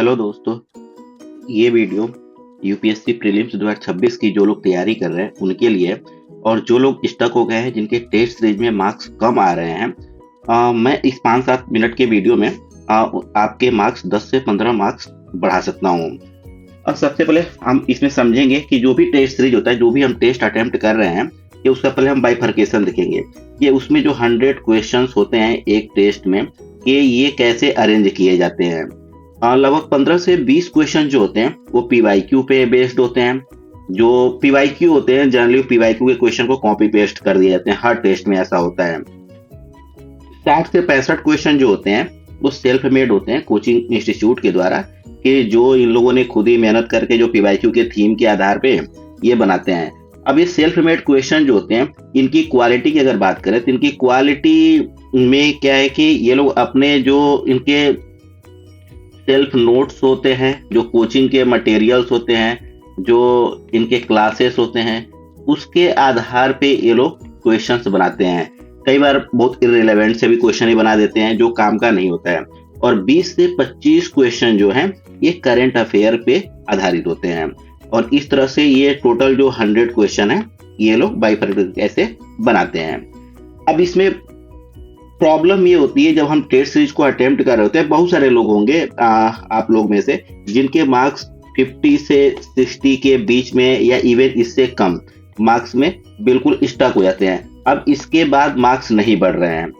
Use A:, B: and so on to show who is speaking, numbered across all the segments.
A: Hello दोस्तों, ये video UPSC prelims 2026 की जो लोग तैयारी कर रहे हैं उनके लिए है। और जो लोग स्टक हो गए हैं जिनके टेस्ट सीरीज में मार्क्स कम आ रहे हैं, मैं इस 5-7 मिनट के वीडियो में आपके मार्क्स 10 से 15 मार्क्स बढ़ा सकता हूँ। और सबसे पहले हम इसमें समझेंगे कि जो भी टेस्ट सीरीज होता है, जो भी हम टेस्ट अटेम्प्ट कर रहे हैं, ये उसका पहले हम बाइफरकेशन देखेंगे। ये उसमें जो 100 क्वेश्चंस होते हैं एक टेस्ट में, कि ये कैसे अरेंज किए जाते हैं। लगभग 15 से 20 क्वेश्चन जो होते हैं वो पीवाईक्यू पे बेस्ड होते हैं। जो पीवाईक्यू होते हैं, जनरली पीवाईक्यू के क्वेश्चन को कॉपी पेस्ट कर दिए जाते हैं, हर टेस्ट में ऐसा होता है। 60 से 65 क्वेश्चन जो होते हैं वो सेल्फ मेड होते हैं कोचिंग इंस्टीट्यूट के द्वारा, कि जो इन लोगों ने खुद ही मेहनत करके जो पीवाईक्यू के थीम के आधार पे ये बनाते हैं। अब ये सेल्फ मेड क्वेश्चन जो होते हैं, इनकी क्वालिटी की अगर बात करें तो इनकी क्वालिटी में क्या है कि ये लोग अपने जो इनके सेल्फ नोट्स होते हैं, जो कोचिंग के मटेरियल्स होते हैं, जो इनके क्लासेस होते हैं, उसके आधार पे ये लोग क्वेश्चंस बनाते हैं। कई बार बहुत इररिलेवेंट से भी क्वेश्चन ही बना देते हैं जो काम का नहीं होता है। और 20 से 25 क्वेश्चन जो हैं ये करंट अफेयर पे आधारित होते हैं। और इस तरह से ये टोटल जो 100 क्वेश्चन है ये लोग बाइफरकेट ऐसे बनाते हैं। अब इसमें प्रॉब्लम ये होती है, जब हम टेस्ट सीरीज को अटेम्प्ट कर रहे होते हैं, बहुत सारे लोग होंगे आप लोग में से जिनके मार्क्स 50 से 60 के बीच में या इवन इससे कम मार्क्स में बिल्कुल स्टक हो जाते हैं। अब इसके बाद मार्क्स नहीं बढ़ रहे हैं,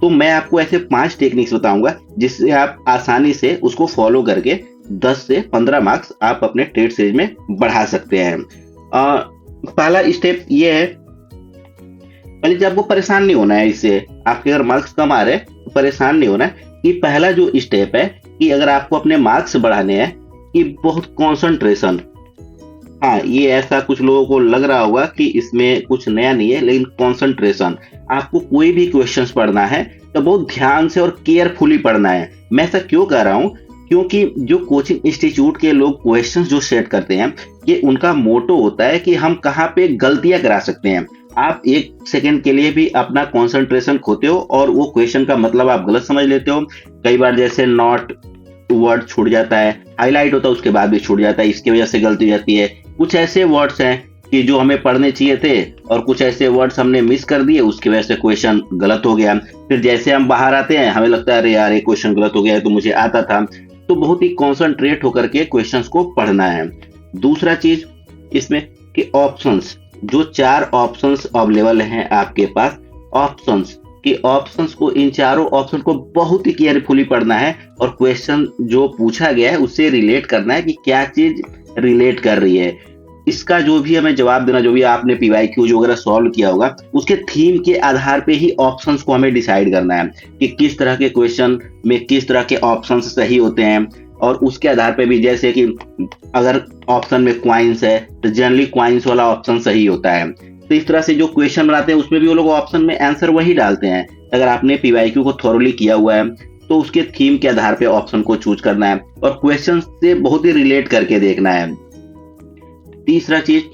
A: तो मैं आपको ऐसे 5 टेक्निक्स बताऊंगा जिससे आप आसानी से उसको फॉलो करके 10 से 15 मार्क्स आप अपने टेस्ट सीरीज में बढ़ा सकते हैं। पहला स्टेप ये है, पहले जब आपको परेशान नहीं होना है इससे, आपके अगर मार्क्स कम आ रहे हैं तो परेशान नहीं होना है। कि पहला जो स्टेप है कि अगर आपको अपने मार्क्स बढ़ाने हैं कि बहुत कंसंट्रेशन, हाँ ये ऐसा कुछ लोगों को लग रहा होगा कि इसमें कुछ नया नहीं है, लेकिन कंसंट्रेशन, आपको कोई भी क्वेश्चंस पढ़ना है तो बहुत ध्यान से और केयरफुली पढ़ना है। मैं ऐसा क्यों कह रहा हूँ, क्योंकि जो कोचिंग इंस्टीट्यूट के लोग क्वेश्चंस जो सेट करते हैं, ये उनका मोटो होता है कि हम कहाँ पे गलतियां करा सकते हैं। आप 1 सेकंड के लिए भी अपना कंसंट्रेशन खोते हो और वो क्वेश्चन का मतलब आप गलत समझ लेते हो। कई बार जैसे नॉट वर्ड छूट जाता है, हाईलाइट होता है उसके बाद भी छूट जाता है, इसकी वजह से गलती हो जाती है। कुछ ऐसे वर्ड्स हैं कि जो हमें पढ़ने चाहिए थे और कुछ ऐसे वर्ड्स हमने मिस कर दिए, उसकी वजह से क्वेश्चन गलत हो गया। फिर जैसे हम बाहर आते हैं हमें लगता है अरे यार ये क्वेश्चन गलत हो गया है, तो मुझे आता था। तो बहुत ही कॉन्सेंट्रेट होकर के क्वेश्चंस को पढ़ना है। दूसरा चीज इसमें कि ऑप्शंस, जो 4 ऑप्शंस अवेलेबल हैं आपके पास, ऑप्शंस को, इन चारों ऑप्शन को बहुत ही केयरफुली पढ़ना है और क्वेश्चन जो पूछा गया है उससे रिलेट करना है कि क्या चीज रिलेट कर रही है। इसका जो भी हमें जवाब देना, जो भी आपने पीवाईक्यू जो वगैरह सॉल्व किया होगा, उसके थीम के आधार पे ही ऑप्शंस को हमें डिसाइड करना है कि किस तरह के क्वेश्चन में किस तरह के ऑप्शंस सही होते हैं। और उसके आधार पे भी, जैसे कि अगर ऑप्शन में क्वाइंस है तो जनरली क्वाइंस वाला ऑप्शन सही होता है। तो इस तरह से जो क्वेश्चन बनाते हैं उसमें भी वो लोग ऑप्शन में आंसर वही डालते हैं। अगर आपने पीवाईक्यू को थॉरोली किया हुआ है तो उसके थीम के आधार पे ऑप्शन को चूज करना है और क्वेश्चन से बहुत ही रिलेट करके देखना है। तीसरा चीज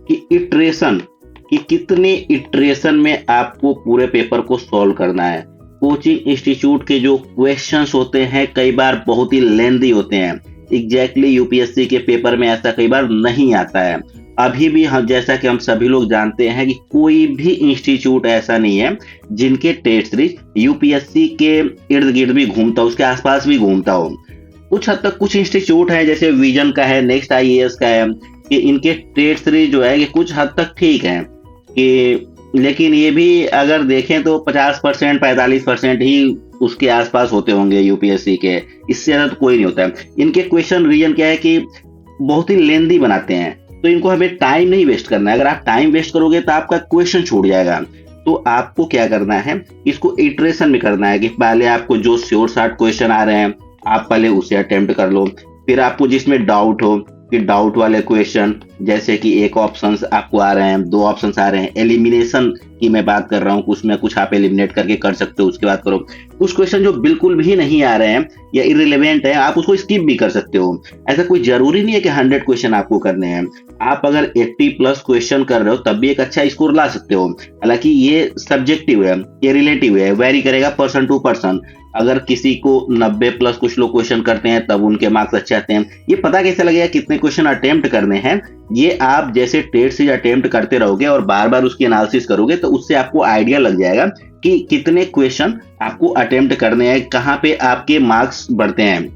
A: कि इटरेशन, कि कितने इटरेशन में आपको पूरे पेपर को सॉल्व करना है। कोचिंग इंस्टीट्यूट के जो क्वेश्चंस होते हैं कई बार बहुत ही लेंथी होते हैं। एग्जैक्टली यूपीएससी के पेपर में ऐसा कई बार नहीं आता है। अभी भी हम, जैसा कि हम सभी लोग जानते हैं कि कोई भी इंस्टीट्यूट ऐसा नहीं है जिनके टेस्ट सीरीज यूपीएससी के इर्द गिर्द भी घूमता हो, उसके आसपास भी घूमता हो। कुछ हद तक कुछ इंस्टीट्यूट है, जैसे विजन का है, नेक्स्ट आईएएस का है, कि इनके टेस्ट सीरीज जो है कि कुछ हद तक ठीक है, कि लेकिन ये भी अगर देखें तो 50% 45% ही उसके आसपास होते होंगे यूपीएससी के, इससे ज्यादा तो कोई नहीं होता है। इनके क्वेश्चन रीजन क्या है कि बहुत ही लेंथी बनाते हैं, तो इनको हमें टाइम नहीं वेस्ट करना है। अगर आप टाइम वेस्ट करोगे तो आपका क्वेश्चन छूट जाएगा। तो आपको क्या करना है, इसको इटरेशन में करना है कि पहले आपको जो श्योर शॉर्ट क्वेश्चन आ रहे हैं आप पहले उसे अटेम्प्ट कर लो। फिर आपको जिसमें डाउट हो कि डाउट वाले क्वेश्चन, जैसे कि एक ऑप्शंस आपको आ रहे हैं, दो ऑप्शंस आ रहे हैं, एलिमिनेशन की मैं बात कर रहा हूँ, उसमें कुछ आप एलिमिनेट करके कर सकते हो, उसकी बात करो। कुछ क्वेश्चन जो बिल्कुल भी नहीं आ रहे हैं या इररिलेवेंट है, आप उसको स्किप भी कर सकते हो। ऐसा कोई जरूरी नहीं है कि 100 क्वेश्चन आपको करने हैं। आप अगर 80 प्लस क्वेश्चन कर रहे हो तब भी एक अच्छा स्कोर ला सकते हो। हालांकि ये सब्जेक्टिव है, ये रिलेटिव है, वेरी करेगा पर्सन टू पर्सन। अगर किसी को 90 प्लस कुछ लोग क्वेश्चन करते हैं तब उनके मार्क्स अच्छे आते हैं। ये पता कैसे लगेगा कितने क्वेश्चन अटेम्प्ट करने हैं? ये आप जैसे टेस्ट सीरीज अटेम्प्ट करते रहोगे और बार बार उसकी एनालिसिस करोगे तो उससे आपको आइडिया लग जाएगा कि कितने क्वेश्चन आपको अटेम्प्ट करने हैं, कहाँ पे आपके मार्क्स बढ़ते हैं।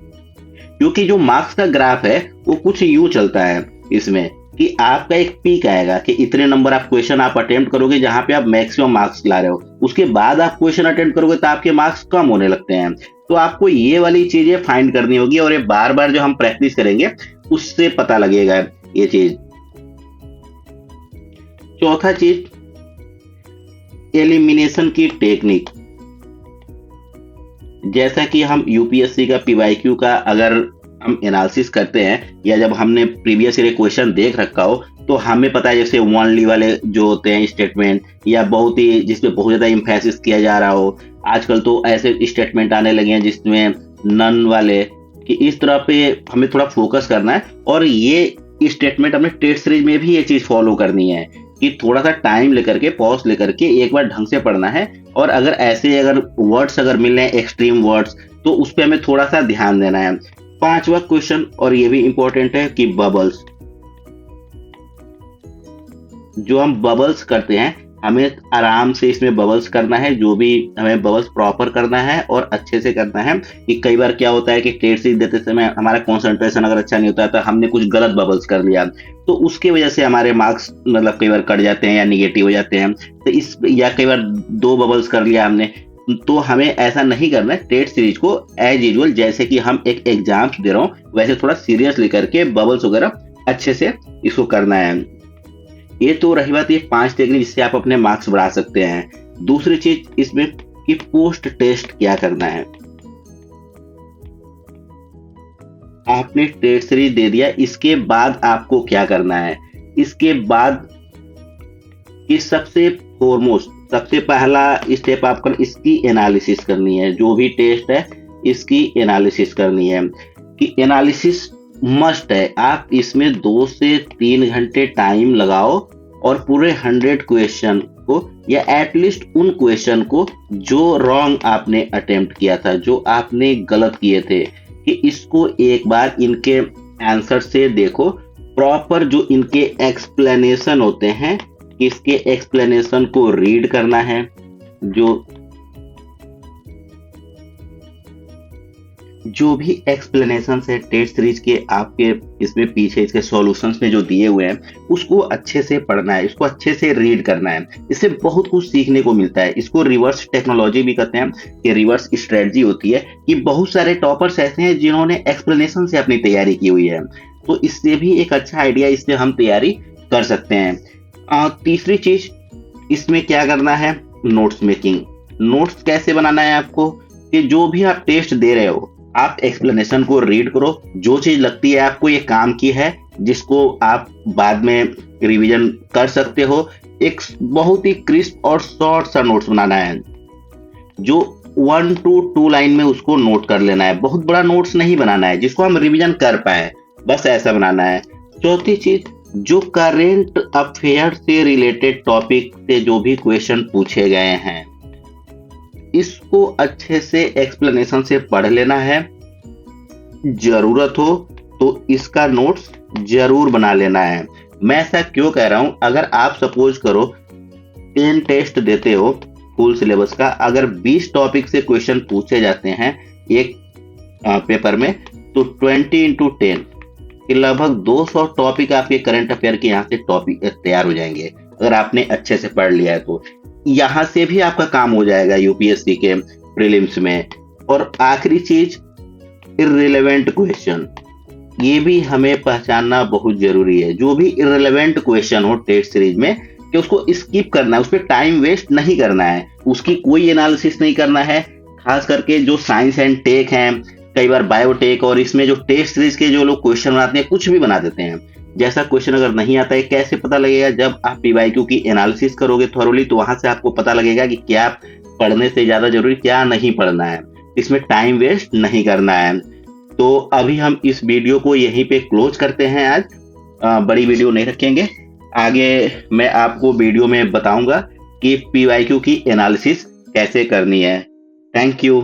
A: क्योंकि जो मार्क्स का ग्राफ है वो कुछ यूं चलता है इसमें कि आपका एक पीक आएगा कि इतने नंबर आप क्वेश्चन आप अटेम्प्ट करोगे जहां पे आप मैक्सिमम मार्क्स ला रहे हो, उसके बाद आप क्वेश्चन अटेम्प्ट करोगे तो आपके मार्क्स कम होने लगते हैं। तो आपको ये वाली चीजें फाइंड करनी होगी और ये बार बार जो हम प्रैक्टिस करेंगे उससे पता लगेगा ये चीज। चौथा चीज, एलिमिनेशन की टेक्निक। जैसा कि हम यूपीएससी का पीवाईक्यू का अगर हम एनालिसिस करते हैं या जब हमने प्रीवियस ईयर क्वेश्चन देख रखा हो तो हमें पता है जैसे ओनली वाले जो होते हैं स्टेटमेंट, या बहुत ही जिसमें बहुत ज्यादा इम्फेसिस किया जा रहा हो। आजकल तो ऐसे स्टेटमेंट आने लगे हैं जिसमें नन वाले, कि इस तरह पे हमें थोड़ा फोकस करना है। और ये स्टेटमेंट हमें टेस्ट सीरीज में भी ये चीज फॉलो करनी है कि थोड़ा सा टाइम लेकर के, पॉज लेकर के एक बार ढंग से पढ़ना है। और अगर ऐसे अगर वर्ड्स अगर मिल रहे हैं एक्सट्रीम वर्ड्स तो उस पर हमें थोड़ा सा ध्यान देना है। पांचवा क्वेश्चन, और ये भी इंपॉर्टेंट है, कि बबल्स। जो हम बबल्स करते हैं हमें आराम से इसमें बबल्स करना है, जो भी हमें बबल्स प्रॉपर करना है और अच्छे से करना है। कि कई बार क्या होता है कि टेस्ट सीरीज देते समय हमारा कंसंट्रेशन अगर अच्छा नहीं होता है तो हमने कुछ गलत बबल्स कर लिया तो उसकी वजह से हमारे मार्क्स मतलब कई बार कट जाते हैं या निगेटिव हो जाते हैं। तो इस या कई बार दो बबल्स कर लिया हमने, तो हमें ऐसा नहीं करना है। टेस्ट सीरीज को एज यूजुअल जैसे कि हम एक एग्जाम दे रहा हूँ वैसे थोड़ा सीरियस लेकर के बबल्स वगैरह अच्छे से इसको करना है। ये तो रही बात ये 5 टेक्निक जिससे आप अपने मार्क्स बढ़ा सकते हैं। दूसरी चीज इसमें कि पोस्ट टेस्ट क्या करना है। आपने टेस्ट सीरीज दे दिया, इसके बाद आपको क्या करना है? इसके बाद कि सबसे फॉरमोस्ट, सबसे पहला स्टेप आपका इसकी एनालिसिस करनी है। जो भी टेस्ट है इसकी एनालिसिस करनी है, कि एनालिसिस मस्ट है। आप इसमें 2 से 3 घंटे टाइम लगाओ और पूरे 100 क्वेश्चन को या एटलीस्ट उन क्वेश्चन को जो रॉन्ग आपने अटेम्प्ट किया था, जो आपने गलत किए थे, कि इसको एक बार इनके आंसर से देखो। प्रॉपर जो इनके एक्सप्लेनेशन होते हैं, इसके एक्सप्लेनेशन को रीड करना है। जो भी एक्सप्लेनेशन है टेस्ट सीरीज के आपके इसमें पीछे इसके सॉल्यूशंस में जो दिए हुए हैं उसको अच्छे से पढ़ना है, इसको अच्छे से रीड करना है। इससे बहुत कुछ सीखने को मिलता है। इसको रिवर्स टेक्नोलॉजी भी कहते हैं, कि रिवर्स स्ट्रेटजी होती है। कि बहुत सारे टॉपर्स ऐसे हैं जिन्होंने एक्सप्लेनेशन से अपनी तैयारी की हुई है, तो इससे भी एक अच्छा आइडिया, इससे हम तैयारी कर सकते हैं। तीसरी चीज इसमें क्या करना है, नोट्स मेकिंग। नोट्स कैसे बनाना है आपको, कि जो भी आप टेस्ट दे रहे हो आप एक्सप्लेनेशन को रीड करो। जो चीज लगती है आपको ये काम की है, जिसको आप बाद में रिवीजन कर सकते हो, एक बहुत ही क्रिस्प और शॉर्ट सा नोट्स बनाना है। जो 1 to 2 लाइन में उसको नोट कर लेना है। बहुत बड़ा नोट्स नहीं बनाना है, जिसको हम रिवीजन कर पाए, बस ऐसा बनाना है। चौथी चीज, जो करेंट अफेयर से रिलेटेड टॉपिक से जो भी क्वेश्चन पूछे गए हैं इसको अच्छे से एक्सप्लेनेशन से पढ़ लेना है। जरूरत हो तो इसका नोट्स जरूर बना लेना है। मैं ऐसा क्यों कह रहा हूं, अगर आप सपोज करो 10 टेस्ट देते हो फुल सिलेबस का, अगर 20 टॉपिक से क्वेश्चन पूछे जाते हैं एक पेपर में, तो 20 into 10 कि लगभग 200 टॉपिक आपके करंट अफेयर के यहाँ से टॉपिक तैयार हो जाएंगे अगर आपने अच्छे से पढ़ लिया है। तो यहां से भी आपका काम हो जाएगा यूपीएससी के प्रीलिम्स में। और आखिरी चीज, इररिलेवेंट क्वेश्चन। ये भी हमें पहचानना बहुत जरूरी है। जो भी इररिलेवेंट क्वेश्चन हो टेस्ट सीरीज में, कि उसको स्किप करना है, उस पर टाइम वेस्ट नहीं करना है, उसकी कोई एनालिसिस नहीं करना है। खास करके जो साइंस एंड टेक हैं, कई बार बायोटेक, और इसमें जो टेस्ट सीरीज के जो लोग क्वेश्चन बनाते हैं, कुछ भी बना देते हैं, जैसा क्वेश्चन अगर नहीं आता है, कैसे पता लगेगा? जब आप पीवाईक्यू की एनालिसिस करोगे थॉरोली, तो वहां से आपको पता लगेगा कि क्या पढ़ने से ज्यादा जरूरी, क्या नहीं पढ़ना है, इसमें टाइम वेस्ट नहीं करना है। तो अभी हम इस वीडियो को यहीं पे क्लोज करते हैं आज। बड़ी वीडियो नहीं रखेंगे, आगे मैं आपको वीडियो में बताऊंगा कि पीवाईक्यू की एनालिसिस कैसे करनी है। Thank you.